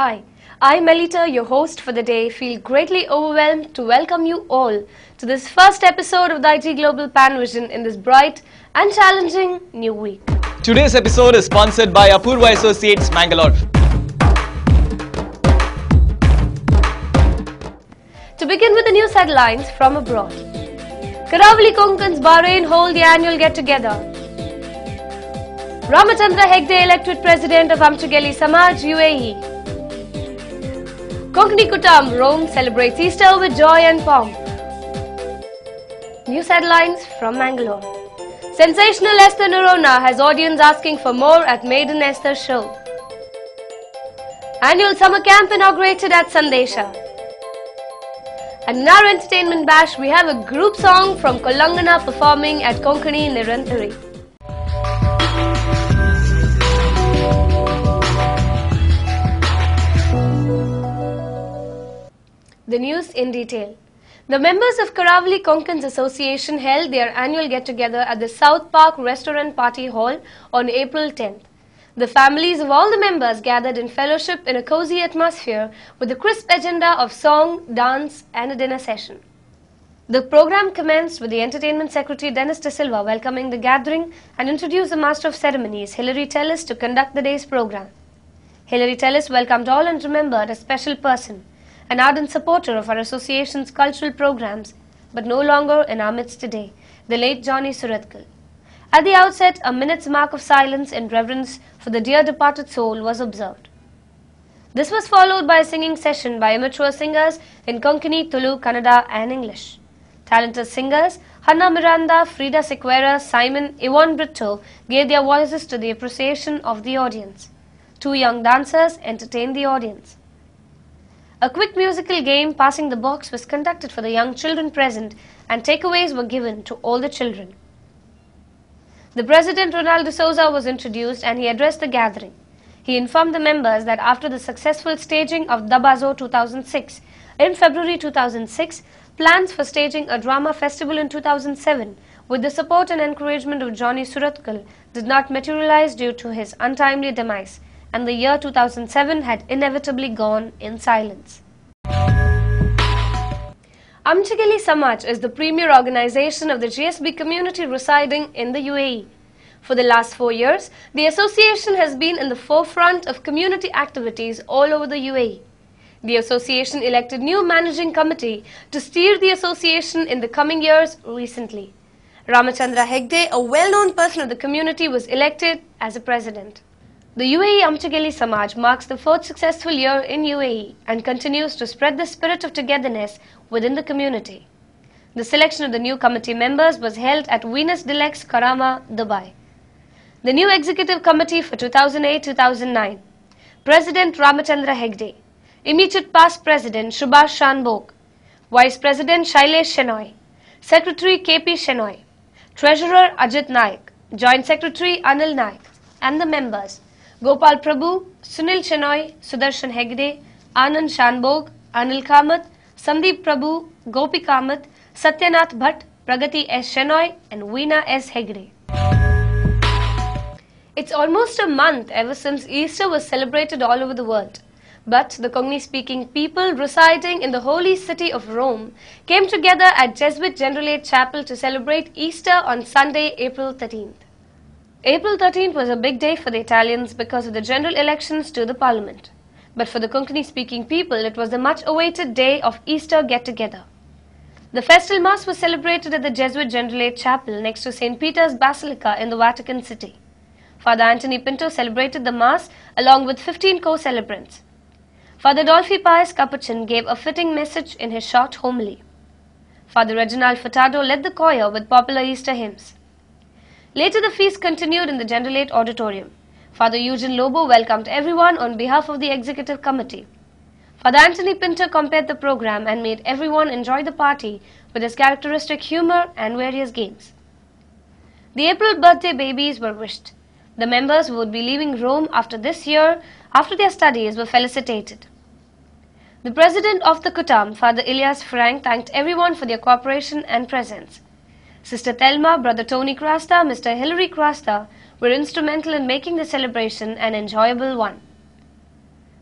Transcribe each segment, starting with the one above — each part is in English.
Hi, I'm Melita, your host for the day. Feel greatly overwhelmed to welcome you all to this first episode of the IT Global Panvision in this bright and challenging new week. Today's episode is sponsored by Apurva Associates, Mangalore. To begin with the news headlines from abroad. Karavali Konkans, Bahrain hold the annual get-together. Ramachandra Hegde elected president of Amchageli Samaj, UAE. Konkani Kutam, Rome celebrates Easter with joy and pomp. News headlines from Mangalore. Sensational Esther Narona has audience asking for more at Maiden Esther show. Annual summer camp inaugurated at Sandesha. And in our entertainment bash, we have a group song from Kolangana performing at Konkani Nirantari. The news in detail. The members of Karavali Konkans Association held their annual get-together at the South Park Restaurant Party Hall on April 10th. The families of all the members gathered in fellowship in a cozy atmosphere with a crisp agenda of song, dance and a dinner session. The program commenced with the Entertainment Secretary Dennis De Silva welcoming the gathering and introduced the Master of Ceremonies, Hilary Tellis, to conduct the day's program. Hilary Tellis welcomed all and remembered a special person, an ardent supporter of our association's cultural programs, but no longer in our midst today, the late Johnny Suratkal. At the outset, a minute's mark of silence in reverence for the dear departed soul was observed. This was followed by a singing session by amateur singers in Konkani, Tulu, Kannada and English. Talented singers Hanna Miranda, Frida Sequeira, Simon, Yvonne Brito gave their voices to the appreciation of the audience. Two young dancers entertained the audience. A quick musical game, Passing the Box, was conducted for the young children present and takeaways were given to all the children. The President Ronald de Souza was introduced and he addressed the gathering. He informed the members that after the successful staging of Dabazo 2006, in February 2006, plans for staging a drama festival in 2007 with the support and encouragement of Johnny Suratkal did not materialize due to his untimely demise, and the year 2007 had inevitably gone in silence. Amchageli Samaj is the premier organization of the GSB community residing in the UAE. For the last 4 years, the association has been in the forefront of community activities all over the UAE. The association elected new managing committee to steer the association in the coming years recently. Ramachandra Hegde, a well-known person of the community, was elected as a president. The UAE Amchageli Samaj marks the 4th successful year in UAE and continues to spread the spirit of togetherness within the community. The selection of the new committee members was held at Venus Deluxe, Karama, Dubai. The new executive committee for 2008-2009. President Ramachandra Hegde. Immediate past President Subhash Shanbhog. Vice President Shailesh Shenoy. Secretary KP Shenoy. Treasurer Ajit Naik. Joint Secretary Anil Naik. And the members Gopal Prabhu, Sunil Shenoy, Sudarshan Hegde, Anand Shanbhog, Anil Kamath, Sandeep Prabhu, Gopi Kamath, Satyanath Bhatt, Pragati S. Shenoy and Veena S. Hegde. It's almost a month ever since Easter was celebrated all over the world. But the Konkani-speaking people residing in the holy city of Rome came together at Jesuit Generalate Chapel to celebrate Easter on Sunday, April 13th. April 13th was a big day for the Italians because of the general elections to the parliament. But for the Konkani-speaking people, it was the much-awaited day of Easter get-together. The festal mass was celebrated at the Jesuit Generalate Chapel next to St. Peter's Basilica in the Vatican City. Father Anthony Pinto celebrated the mass along with 15 co-celebrants. Father Dolphy Pius Capuchin gave a fitting message in his short homily. Father Reginald Furtado led the choir with popular Easter hymns. Later, the feast continued in the Generalate Auditorium. Father Eugene Lobo welcomed everyone on behalf of the Executive Committee. Father Anthony Pinto compared the program and made everyone enjoy the party with his characteristic humor and various games. The April birthday babies were wished. The members who would be leaving Rome after this year, after their studies, were felicitated. The president of the Kutam, Father Ilyas Frank, thanked everyone for their cooperation and presence. Sister Thelma, Brother Tony Crasta, Mr. Hilary Crasta were instrumental in making the celebration an enjoyable one.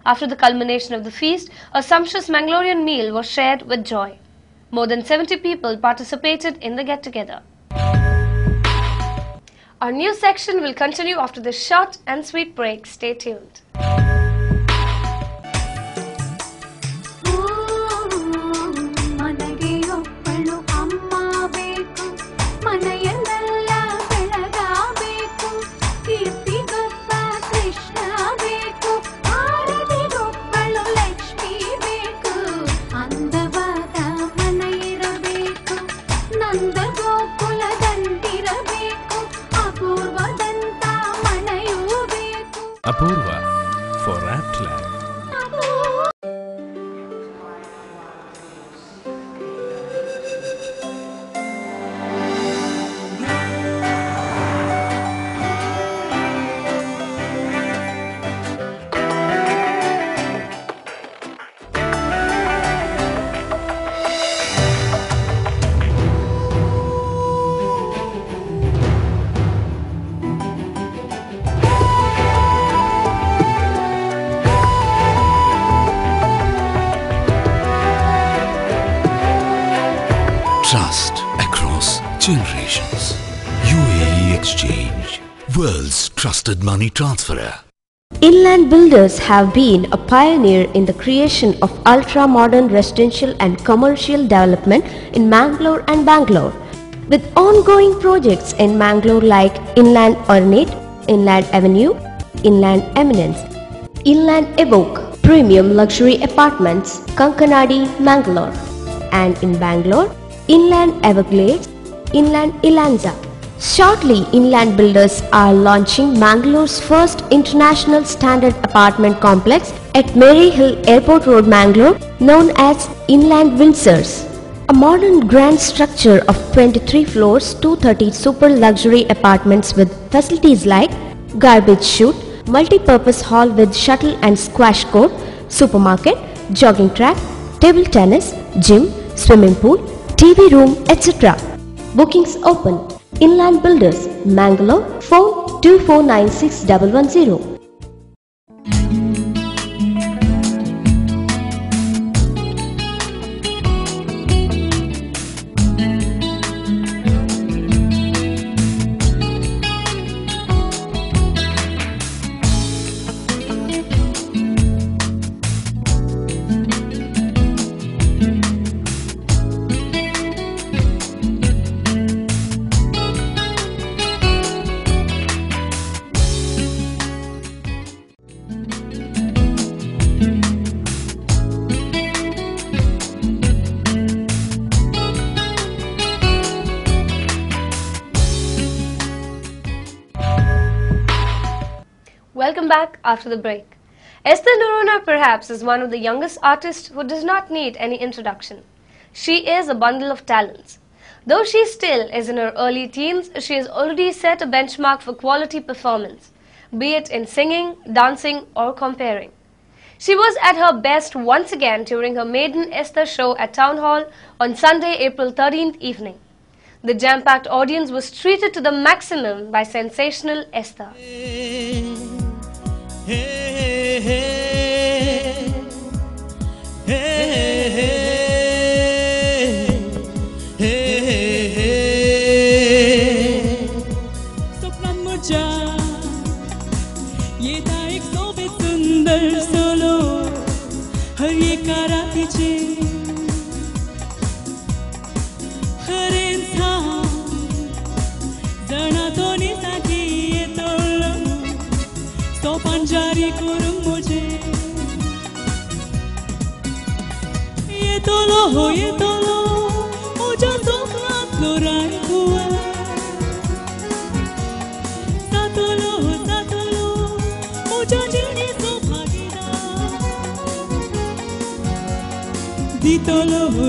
After the culmination of the feast, a sumptuous Mangalorean meal was shared with joy. More than 70 people participated in the get-together. Our news section will continue after this short and sweet break. Stay tuned. Apurva for Atlan. Trust across generations. UAE Exchange, world's trusted money transferer. Inland Builders have been a pioneer in the creation of ultra-modern residential and commercial development in Mangalore and Bangalore. With ongoing projects in Mangalore like Inland Ornate, Inland Avenue, Inland Eminence, Inland Evoke, Premium Luxury Apartments, Kankanadi, Mangalore, and in Bangalore, Inland Everglades, Inland Ilanza. Shortly, Inland Builders are launching Mangalore's first international standard apartment complex at Mary Hill Airport Road, Mangalore, known as Inland Windsors. A modern grand structure of 23 floors, 230 super luxury apartments with facilities like garbage chute, multi-purpose hall with shuttle and squash court, supermarket, jogging track, table tennis, gym, swimming pool, TV room, etc. Bookings open. Inland Builders, Mangalore, phone 2496110. Welcome back after the break. Esther Noronha perhaps is one of the youngest artists who does not need any introduction. She is a bundle of talents. Though she still is in her early teens, she has already set a benchmark for quality performance, be it in singing, dancing or comparing. She was at her best once again during her maiden Esther show at Town Hall on Sunday, April 13th evening. The jam-packed audience was treated to the maximum by sensational Esther. जारी करूं मुझे ये तो लो मुझे सोखलात लो राय हुआ सातलो मुझे जीने सो भागीना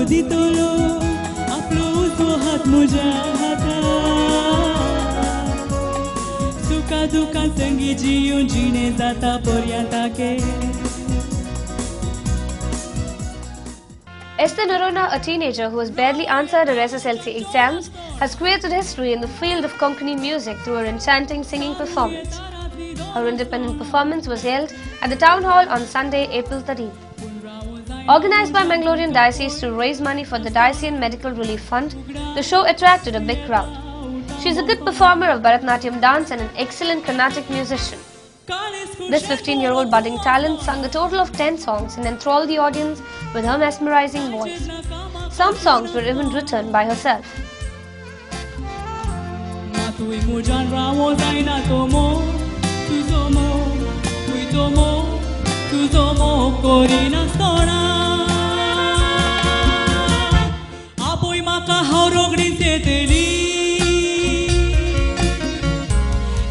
दितलो आपलो उसो हाथ मुझे हाथा दुका संगी जीवन जीने जाता पर्यंता के. Esther Noronha, a teenager who has barely answered her SSLC exams, has created history in the field of Konkani music through her enchanting singing performance. Her independent performance was held at the Town Hall on Sunday, April 13th. Organized by Mangalorean Diocese to raise money for the Diocesan Medical Relief Fund, the show attracted a big crowd. She is a good performer of Bharatanatyam dance and an excellent Carnatic musician. This 15-year-old budding talent sung a total of 10 songs and enthralled the audience with her mesmerizing voice. Some songs were even written by herself.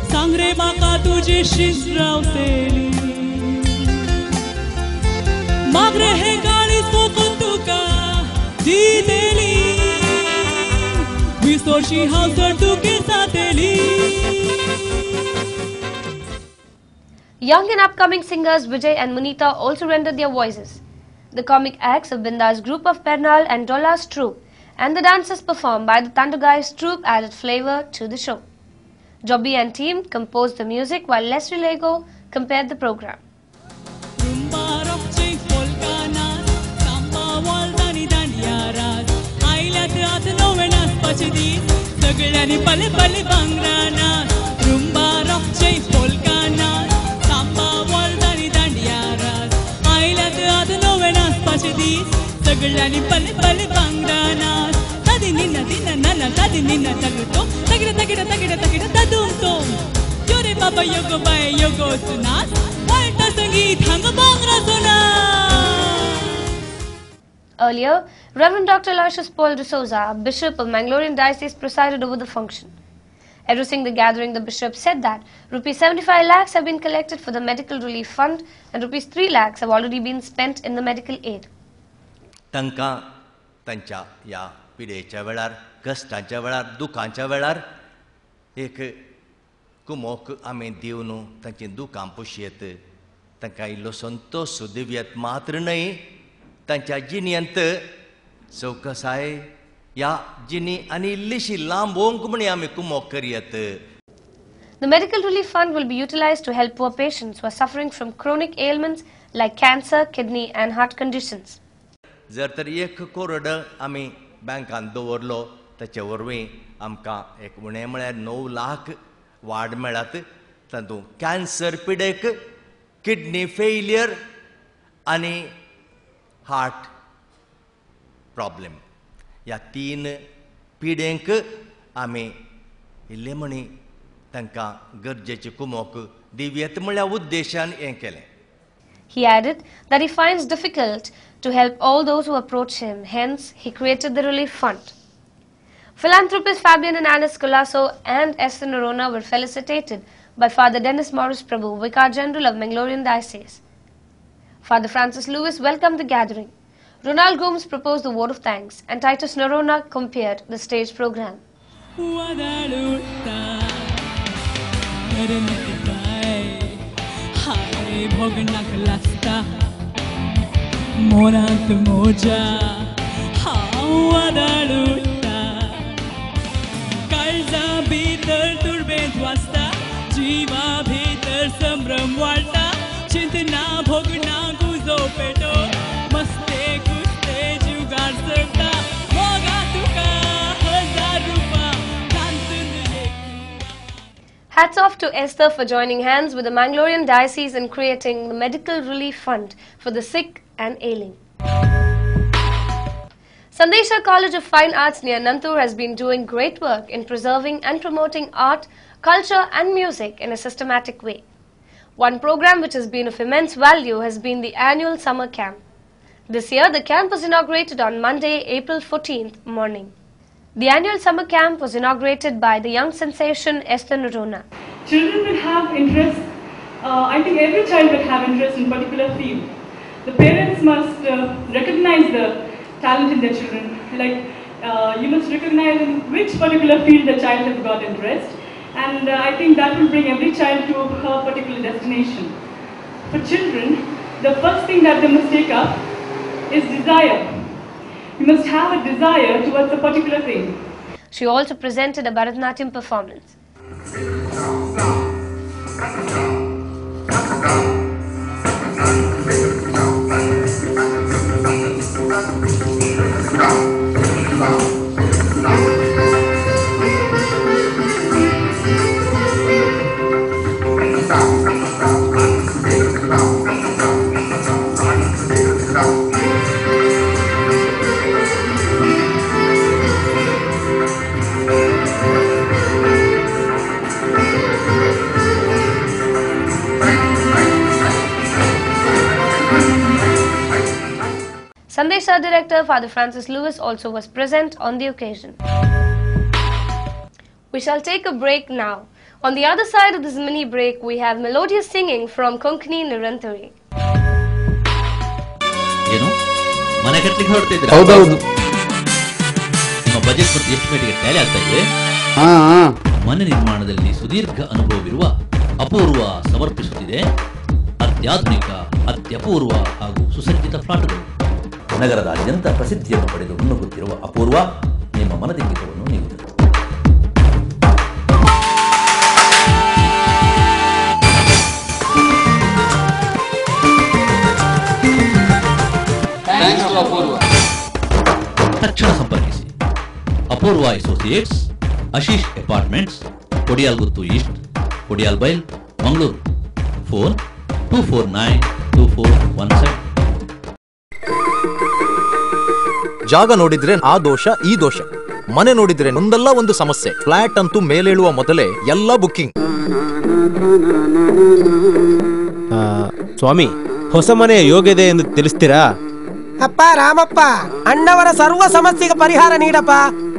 Sangre maka tujhe shisrauteli magre he galis kokuntuka diteli visorshi hauser tuke sateli. Young and upcoming singers Vijay and Munita also rendered their voices. The comic acts of Binda's group of Pernal and Dolla's troupe and the dances performed by the Thunder Guys troupe added flavor to the show. Jobby and team composed the music while Leslie Lego compared the program. Earlier, Reverend Dr. Aloysius Paul de Souza, Bishop of Mangalorean Diocese, presided over the function. Addressing the gathering, the Bishop said that ₹75 lakhs have been collected for the Medical Relief Fund and ₹3 lakhs have already been spent in the medical aid. तांकां तांच्या ह्या पिडेच्या वेळार कश्टांच्या वेळार दुखांच्या वेळार एक कुमोक आमी दिवन तांची दुखां पुशयेत तांकां इल्लो संतोश दिव्येत मात्र न्हय तांच्या जिणेंत चौकसाय ह्या जिणी आनी इल्लीशी लांबोवंक म्हण आमी कुमोक करयेत. The Medical Relief Fund will be utilized to help poor patients who are suffering from chronic ailments like cancer, kidney and heart conditions. जर तर एक कोरड आमी बँकान दवरलो ताचे वरवीं आमकां एक उणें म्हळ्यार 9 लाख वाड मेळत. तातूंत कॅन्सर पिडेक, किडनी फेलियर आनी हार्ट प्रॉब्लेम ह्या 3 पिडेंक आमी इल्ले म्हणी तांकां गरजेची कुमोक दिव्येत म्हळ्या उद्देशान हें केलें. He added that he finds difficult to help all those who approach him, hence he created the Relief Fund. Philanthropists Fabian and Alice Colasso and Esther Norona were felicitated by Father Dennis Morris Prabhu, Vicar General of Mangalorean Diocese. Father Francis Lewis welcomed the gathering. Ronald Gomes proposed the vote of thanks and Titus Norona compared the stage program. Monat moja hawadaluta kalza bhitar turbet wasta jiva bhitar sambram walta chintna bhogna guzo peto maste kuste jugar sakta moga tuka 1000 rupa Hats off to Esther for joining hands with the Mangalorean Diocese in creating the Medical Relief Fund for the sick and ailing. Sandesha College of Fine Arts near Nantur has been doing great work in preserving and promoting art, culture and music in a systematic way. One program which has been of immense value has been the annual summer camp. This year the camp was inaugurated on Monday, April 14th morning. The annual summer camp was inaugurated by the young sensation Esther Norona. Children will have interest, I think every child will have interest in a particular field. The parents must recognize the talent in their children. Like you must recognize in which particular field the child has got interest, and I think that will bring every child to her particular destination. For children, the first thing that they must take up is desire. You must have a desire towards a particular thing. She also presented a Bharatanatyam performance. Sandesha director Father Francis Lewis also was present on the occasion. We shall take a break now. On the other side of this mini break, we have melodious singing from Konkani Nirantari. ಏನು ಮನೆ ಕಟ್ಟಲಿಕ್ಕೆ ಹೊರಡ್ತಿದ್ರೆ ಹೌದೌದು ನಿಮ್ಮ budget ಮತ್ತು ಎಸ್ಟಿಮೇಟ್ಗೆ Tally ಆಗ್ತಾ ಇದೆ. ಮನೆ ನಿರ್ಮಾಣದಲ್ಲಿ ಸುದೀರ್ಘ ಅನುಭವವಿರುವ ಅಪೂರ್ವ ಸಮರ್ಪಿಸುತ್ತಿದೆ ಅತ್ಯಾಧುನಿಕ ಅತ್ಯಪೂರ್ವ ಹಾಗೂ ಸುಸಜ್ಜಿತ ಫ್ಲಾಟ್ಗಳು. ನಗರದಾದ್ಯಂತ ಪ್ರಸಿದ್ಧಿಯನ್ನು ಪಡೆದು ಮುನ್ನುಗ್ಗುತ್ತಿರುವ ಅಪೂರ್ವ ನಿಮ್ಮ ಮನದಿಂಗಿತವನ್ನು ನೀಡುತ್ತದೆ. ತಕ್ಷಣ ಸಂಪರ್ಕಿಸಿ Apoorva associates, Ashish apartments, Kodialguthu east, Kodial Bail, Mangaluru. Phone 24924117. ಜಾಗ ನೋಡಿದ್ರೆ ಆ ದೋಷ ಈ ದೋಷ, ಮನೆ ನೋಡಿದ್ರೆ ಒಂದಲ್ಲ ಒಂದು ಸಮಸ್ಯೆ. ಫ್ಲಾಟ್ ಅಂತೂ ಮೇಲೇಳುವ ಮೊದಲೇ ಎಲ್ಲ ಬುಕ್ಕಿಂಗ್. ಸ್ವಾಮಿ, ಹೊಸ ಮನೆಯ ಯೋಗ್ಯತೆ ಎಂದು ತಿಳಿಸ್ತೀರಾ? ಅಪ್ಪ ರಾಮಪ್ಪ, ಅಣ್ಣವರ ಸರ್ವ ಸಮಸ್ಯೆಗೆ ಪರಿಹಾರ ನೀಡಪ್ಪ,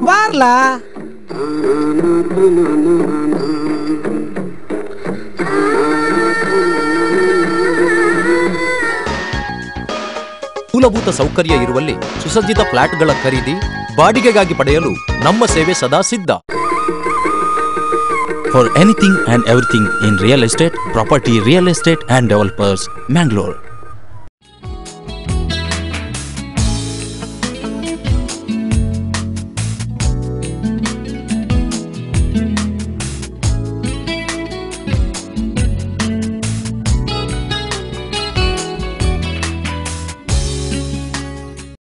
ಬಾರ್ಲಾ. ಮೂಲಭೂತ ಸೌಕರ್ಯ ಇರುವಲ್ಲಿ ಸುಸಜ್ಜಿತ ಫ್ಲಾಟ್ಗಳ ಖರೀದಿ, ಬಾಡಿಗೆಗಾಗಿ ಪಡೆಯಲು ನಮ್ಮ ಸೇವೆ ಸದಾ ಸಿದ್ಧ. For anything and everything in real estate, property, real estate and developers, Mangalore.